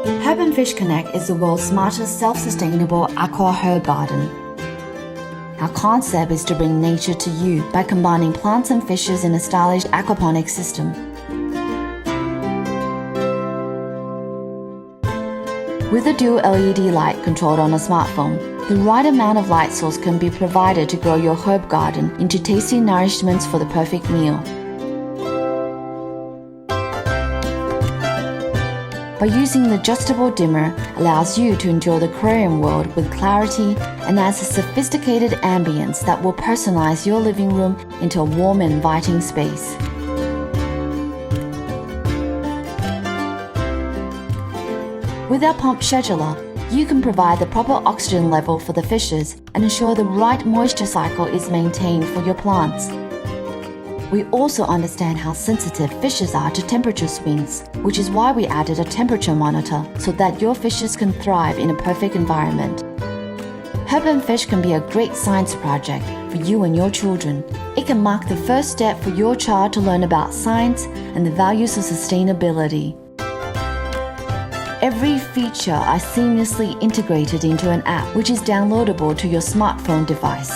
Fish Connect is the world's smartest self-sustainable aqua herb garden. Our concept is to bring nature to you by combining plants and fishes in a stylish aquaponics system. With a dual LED light controlled on a smartphone, the right amount of light source can be provided to grow your herb garden into tasty nourishments for the perfect meal. By using the adjustable dimmer allows you to enjoy the aquarium world with clarity and adds a sophisticated ambience that will personalize your living room into a warm and inviting space. With our pump scheduler, you can provide the proper oxygen level for the fishes and ensure the right moisture cycle is maintained for your plants. We also understand how sensitive fishes are to temperature swings, which is why we added a temperature monitor so that your fishes can thrive in a perfect environment. Herb & Fish can be a great science project for you and your children. It can mark the first step for your child to learn about science and the values of sustainability. Every feature are seamlessly integrated into an app which is downloadable to your smartphone device.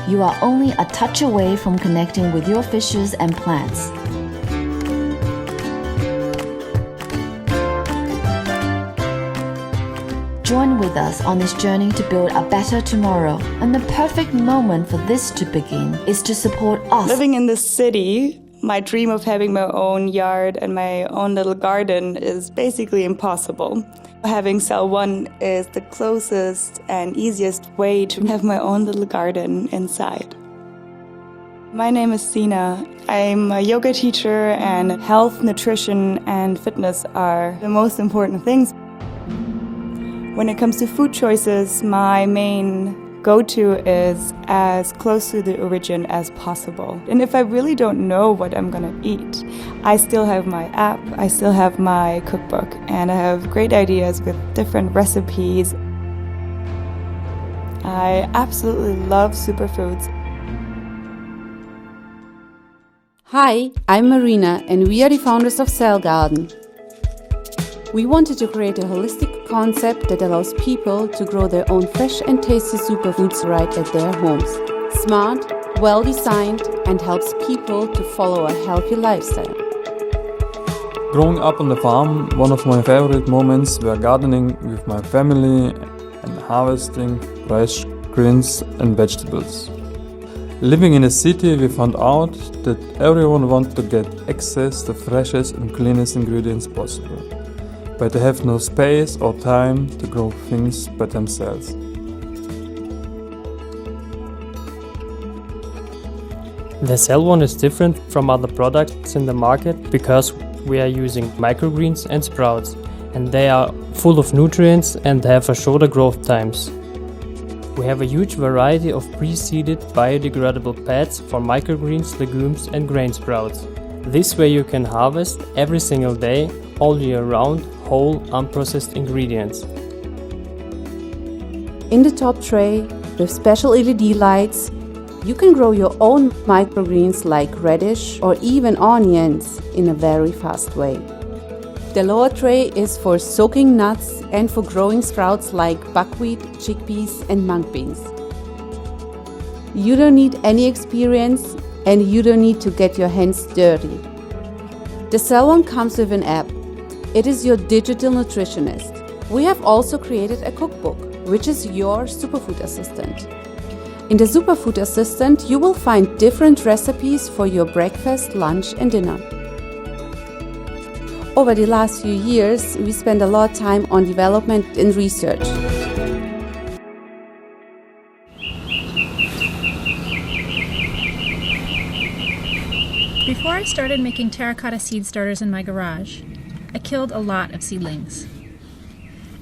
You are only a touch away from connecting with your fishes and plants. Join with us on this journey to build a better tomorrow, and the perfect moment for this to begin is to support us. Living in the city, my dream of having my own yard and my own little garden is basically impossible. Having cell 1 is the closest and easiest way to have my own little garden inside. My name is Sina. I'm a yoga teacher, and health, nutrition, and fitness are the most important things. When it comes to food choices, my main go-to is as close to the origin as possible. And if I really don't know what I'm gonna eat, I still have my app, I still have my cookbook, and I have great ideas with different recipes. I absolutely love superfoods. Hi, I'm Marina, and we are the founders of Cell Garden. We wanted to create a holistic concept that allows people to grow their own fresh and tasty superfoods right at their homes. Smart, well-designed, and helps people to follow a healthy lifestyle. Growing up on the farm, one of my favorite moments were gardening with my family and harvesting fresh greens and vegetables. Living in a city, we found out that everyone wants to get access to freshest and cleanest ingredients possible, but they have no space or time to grow things by themselves. The Cell One is different from other products in the market because we are using microgreens and sprouts, and they are full of nutrients and have a shorter growth times. We have a huge variety of pre-seeded biodegradable pads for microgreens, legumes and grain sprouts. This way you can harvest every single day, all year round, whole, unprocessed ingredients. In the top tray, with special LED lights, you can grow your own microgreens like radish or even onions in a very fast way. The lower tray is for soaking nuts and for growing sprouts like buckwheat, chickpeas and mung beans. You don't need any experience and you don't need to get your hands dirty. The Cell One comes with an app. It is your digital nutritionist. We have also created a cookbook, which is your superfood assistant. In the Superfood Assistant, you will find different recipes for your breakfast, lunch and dinner. Over the last few years, we spent a lot of time on development and research. Before I started making terracotta seed starters in my garage, I killed a lot of seedlings.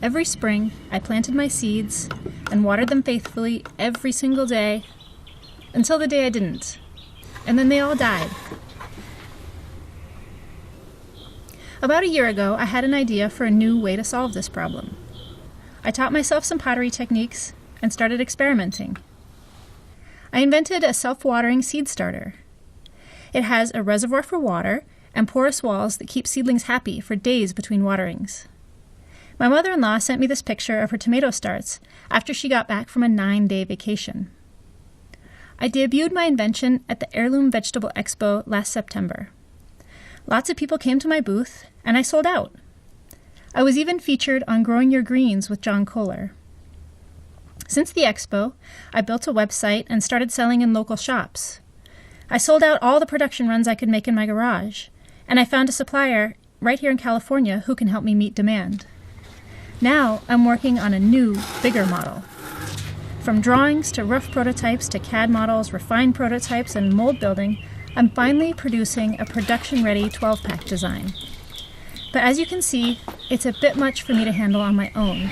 Every spring, I planted my seeds and watered them faithfully every single day until the day I didn't, and then they all died. About a year ago, I had an idea for a new way to solve this problem. I taught myself some pottery techniques and started experimenting. I invented a self-watering seed starter. It has a reservoir for water and porous walls that keep seedlings happy for days between waterings. My mother-in-law sent me this picture of her tomato starts after she got back from a 9-day vacation. I debuted my invention at the Heirloom Vegetable Expo last September. Lots of people came to my booth, and I sold out. I was even featured on Growing Your Greens with John Kohler. Since the expo, I built a website and started selling in local shops. I sold out all the production runs I could make in my garage, and I found a supplier right here in California who can help me meet demand. Now I'm working on a new, bigger model. From drawings to rough prototypes to CAD models, refined prototypes, and mold building, I'm finally producing a production-ready 12-pack design. But as you can see, it's a bit much for me to handle on my own.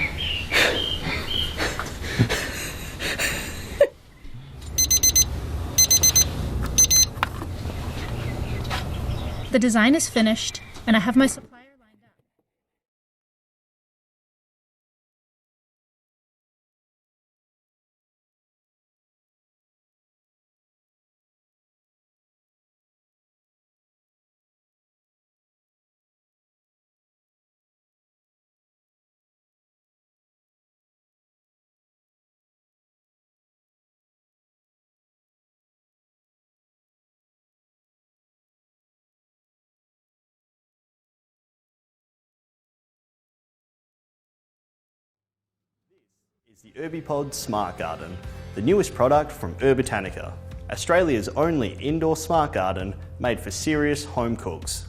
The design is finished, and I have my supplier lined up. Is the Irby Smart Garden, the newest product from Irby, Australia's only indoor smart garden made for serious home cooks.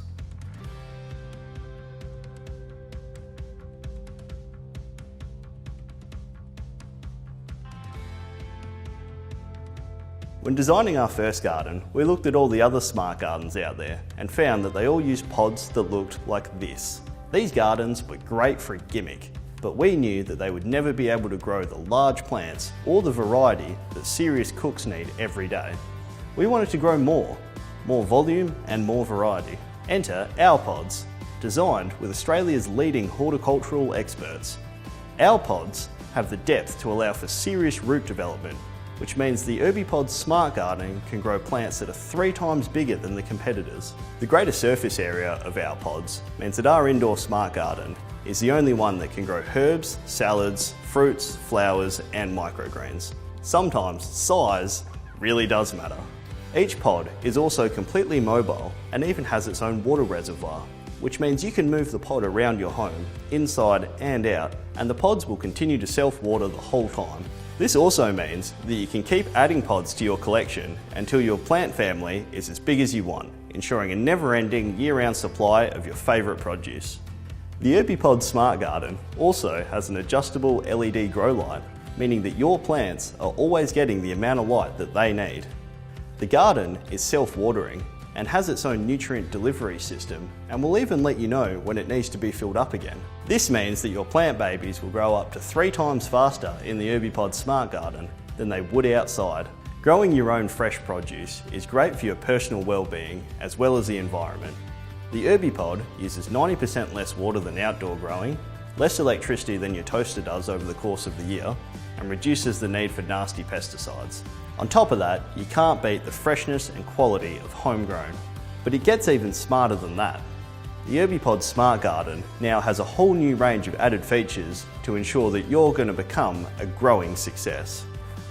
When designing our first garden, we looked at all the other smart gardens out there and found that they all used pods that looked like this. These gardens were great for a gimmick, but we knew that they would never be able to grow the large plants or the variety that serious cooks need every day. We wanted to grow more volume and more variety. Enter our pods, designed with Australia's leading horticultural experts. Our pods have the depth to allow for serious root development, which means the Irby Smart Gardening can grow plants that are 3 times bigger than the competitors. The greater surface area of our pods means that our indoor smart garden is the only one that can grow herbs, salads, fruits, flowers, and microgreens. Sometimes size really does matter. Each pod is also completely mobile and even has its own water reservoir, which means you can move the pod around your home, inside and out, and the pods will continue to self-water the whole time. This also means that you can keep adding pods to your collection until your plant family is as big as you want, ensuring a never-ending year-round supply of your favourite produce. The Irby Smart Garden also has an adjustable LED grow light, meaning that your plants are always getting the amount of light that they need. The garden is self-watering and has its own nutrient delivery system, and will even let you know when it needs to be filled up again. This means that your plant babies will grow up to 3 times faster in the Irby Smart Garden than they would outside. Growing your own fresh produce is great for your personal well-being as well as the environment. The Irby Pod uses 90% less water than outdoor growing, less electricity than your toaster does over the course of the year, and reduces the need for nasty pesticides. On top of that, you can't beat the freshness and quality of homegrown. But it gets even smarter than that. The Irby Smart Garden now has a whole new range of added features to ensure that you're going to become a growing success.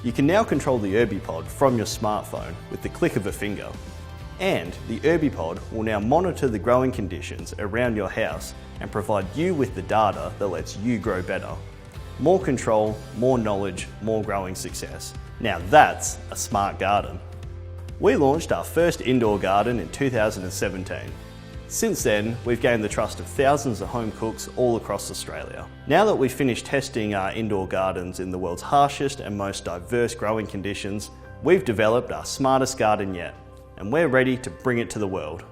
You can now control the Irby Pod from your smartphone with the click of a finger. And the Irby Pod will now monitor the growing conditions around your house and provide you with the data that lets you grow better. More control, more knowledge, more growing success. Now that's a smart garden. We launched our first indoor garden in 2017. Since then, we've gained the trust of thousands of home cooks all across Australia. Now that we've finished testing our indoor gardens in the world's harshest and most diverse growing conditions, we've developed our smartest garden yet, and we're ready to bring it to the world.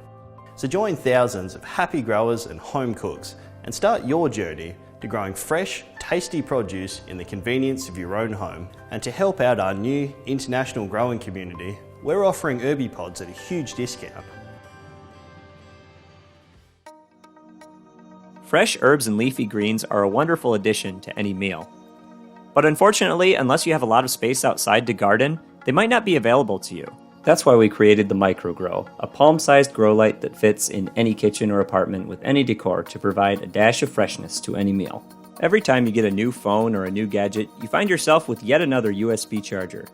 So join thousands of happy growers and home cooks and start your journey to growing fresh, tasty produce in the convenience of your own home. And to help out our new international growing community, we're offering Irby Pods at a huge discount. Fresh herbs and leafy greens are a wonderful addition to any meal. But unfortunately, unless you have a lot of space outside to garden, they might not be available to you. That's why we created the MicroGro, a palm-sized grow light that fits in any kitchen or apartment with any decor to provide a dash of freshness to any meal. Every time you get a new phone or a new gadget, you find yourself with yet another USB charger.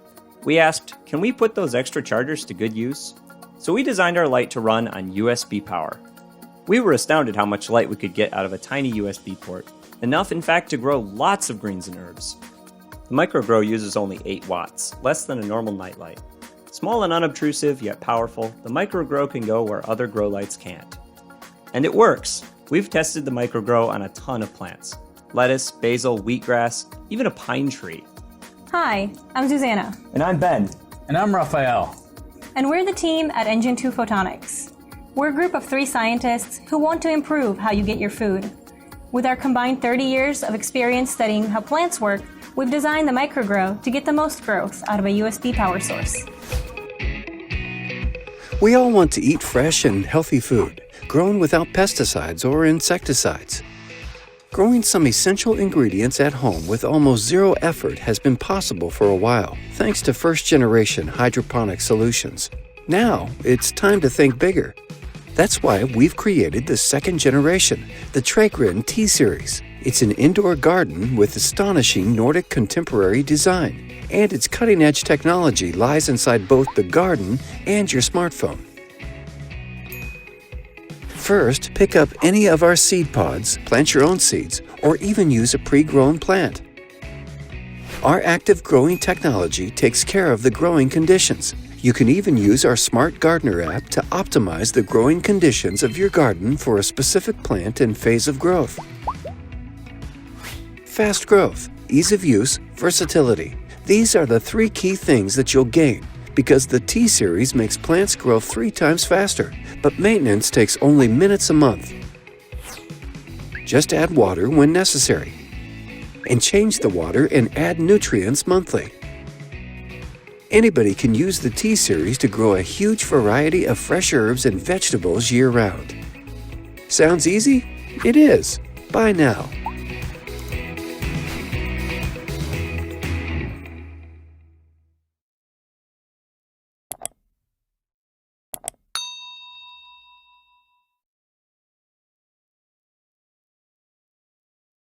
We asked, can we put those extra chargers to good use? So we designed our light to run on USB power. We were astounded how much light we could get out of a tiny USB port, enough in fact to grow lots of greens and herbs. The MicroGro uses only 8 watts, less than a normal nightlight. Small and unobtrusive, yet powerful, the MicroGro can go where other grow lights can't. And it works! We've tested the MicroGro on a ton of plants. Lettuce, basil, wheatgrass, even a pine tree. Hi, I'm Susanna. And I'm Ben. And I'm Raphael. And we're the team at Engine 2 Photonics. We're a group of 3 scientists who want to improve how you get your food. With our combined 30 years of experience studying how plants work, we've designed the MicroGro to get the most growth out of a USB power source. We all want to eat fresh and healthy food, grown without pesticides or insecticides. Growing some essential ingredients at home with almost zero effort has been possible for a while, thanks to first-generation hydroponic solutions. Now, it's time to think bigger. That's why we've created the second generation, the Terracotta T-Series. It's an indoor garden with astonishing Nordic contemporary design, and its cutting-edge technology lies inside both the garden and your smartphone. First, pick up any of our seed pods, plant your own seeds, or even use a pre-grown plant. Our active growing technology takes care of the growing conditions. You can even use our Smart Gardener app to optimize the growing conditions of your garden for a specific plant and phase of growth. Fast growth, ease of use, versatility. These are the 3 key things that you'll gain, because the T-Series makes plants grow 3 times faster, but maintenance takes only minutes a month. Just add water when necessary, and change the water and add nutrients monthly. Anybody can use the T-Series to grow a huge variety of fresh herbs and vegetables year-round. Sounds easy? It is. Buy now.